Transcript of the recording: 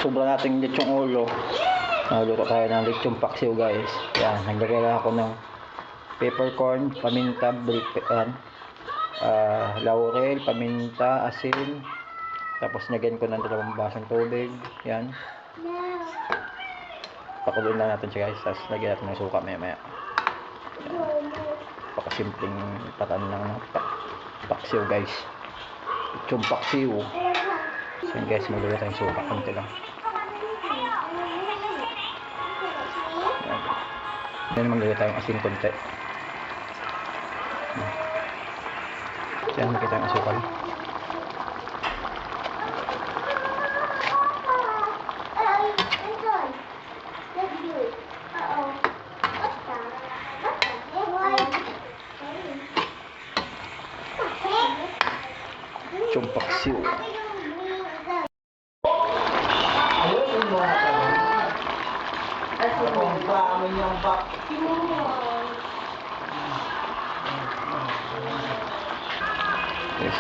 sobra nating lechong ulo. Nagluto tayo ng lechong paksiw guys. Yan, naglagay lang ako ng peppercorn, paminta, laurel, paminta, asin. Tapos nagyan ko ng 2 basong tubig. Yan. Pakuloyin lang natin siya guys. Tapos lagyan natin ng suka maya. Pakasimpleng patan ng paksiw guys. Lechong paksiw. So yun guys, maglagay tayong suka. Kunti lang. Yan, maglagay tayong asin konti. Yan, maglagay tayong asukal. Chumpaksiw. Yes.